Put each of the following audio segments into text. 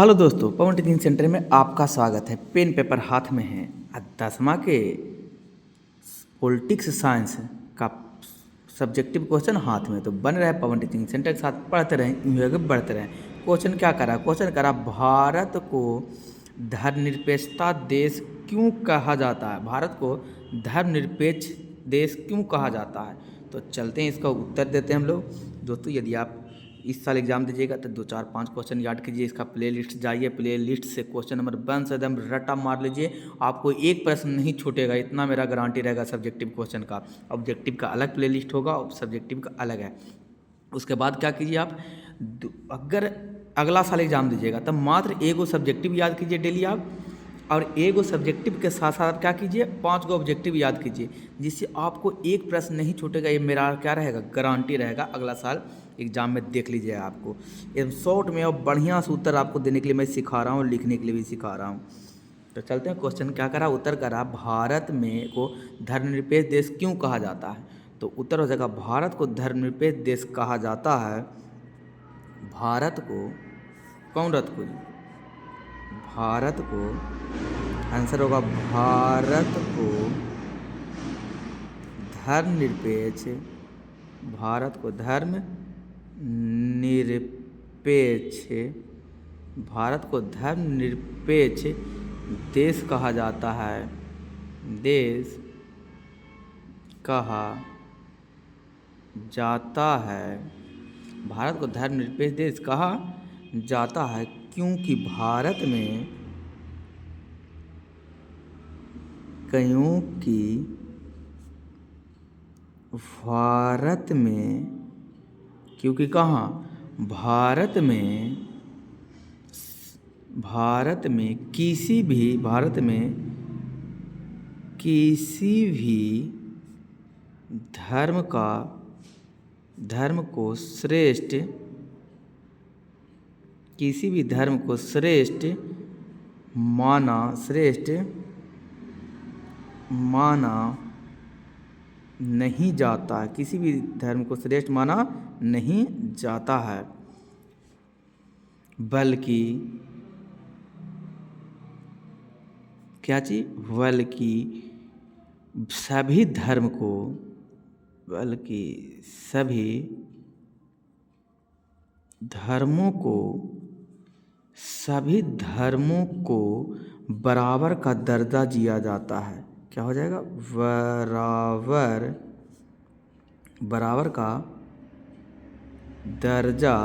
Hello दोस्तों, पवन teaching centre में आपका स्वागत है। पेन पेपर हाथ में है। 10वां के पॉलिटिक्स साइंस का सब्जेक्टिव क्वेश्चन हाथ में तो बन रहा है। पवन टीचिंग सेंटर के साथ पढ़ते रहें, आगे बढ़ते रहें। क्वेश्चन क्या करा? क्वेश्चन करा भारत को धर्मनिरपेक्षता देश क्यों कहा जाता है? भारत को धर्मनिरपेक्ष देश क्यों कहा जाता है? तो चलते हैं, इसका उत्तर देते हैं हम लोग। दोस्तों, यदि आप इस साल एग्जाम दीजिएगा तो 2 4 5 क्वेश्चन याद कीजिए। इसका प्ले लिस्ट जाइए, प्ले लिस्ट से क्वेश्चन नंबर 1 से एकदम रट्टा मार लीजिए। आपको एक प्रश्न नहीं छूटेगा, इतना मेरा गारंटी रहेगा। सब्जेक्टिव क्वेश्चन का, ऑब्जेक्टिव का अलग प्ले लिस्ट होगा और सब्जेक्टिव का अलग है। उसके बाद क्या कीजिए आप, अगर अगला साल एग्जाम दीजिएगा तब मात्र एगो सब्जेक्टिव याद कीजिए डेली आप, और एगो सब्जेक्टिव के साथ साथ क्या कीजिए, 5 गो ऑब्जेक्टिव याद कीजिए, जिससे आपको एक प्रश्न नहीं छूटेगा। ये मेरा क्या रहेगा, गारंटी रहेगा। अगला साल एग्जाम में देख लीजिए। आपको एकदम शॉर्ट में और बढ़िया से उत्तर आपको देने के लिए मैं सिखा रहा हूँ, लिखने के लिए भी सिखा रहा हूँ। तो चलते हैं, क्वेश्चन क्या करा, उत्तर करा भारत में को धर्मनिरपेक्ष देश क्यों कहा जाता है? तो उत्तर हो जाएगा भारत को धर्मनिरपेक्ष देश कहा जाता है। भारत को कौन रत को भारत को आंसर होगा भारत को धर्मनिरपेक्ष, भारत को धर्म निरपेक्ष, भारत को धर्मनिरपेक्ष देश कहा जाता है। देश कहा जाता है। भारत को धर्मनिरपेक्ष देश कहा जाता है क्योंकि भारत में क्योंकि कहाँ, भारत में किसी भी धर्म को श्रेष्ठ माना नहीं जाता, किसी भी धर्म को श्रेष्ठ माना नहीं जाता है, बल्कि क्या चीज़, बल्कि सभी धर्मों को बराबर का दर्जा दिया जाता है। क्या हो जाएगा, बराबर का दर्जा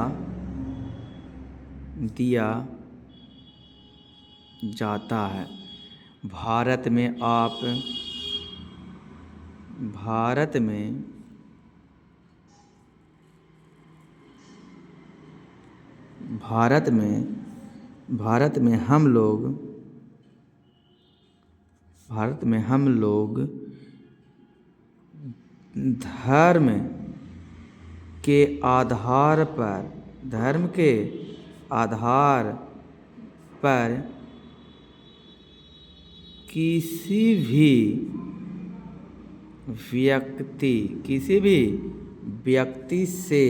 दिया जाता है। भारत में हम लोग धर्म के आधार पर किसी भी व्यक्ति से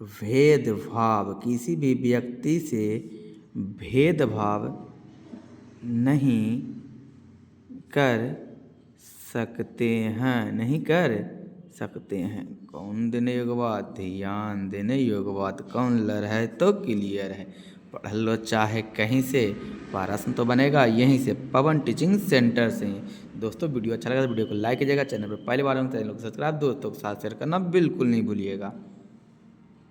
भेदभाव नहीं कर सकते हैं। कौन देने योग्य बात, ध्यान देने योग्य बात। कौन लड़ है तो क्लियर है। पढ़ लो चाहे कहीं से, प्रश्न तो बनेगा यहीं से, पवन टीचिंग सेंटर से। दोस्तों, वीडियो अच्छा लगा तो वीडियो को लाइक कीजिएगा। चैनल पर पहली बार हो चैनल को सब्सक्राइब, दोस्तों के साथ शेयर करना बिल्कुल नहीं भूलिएगा।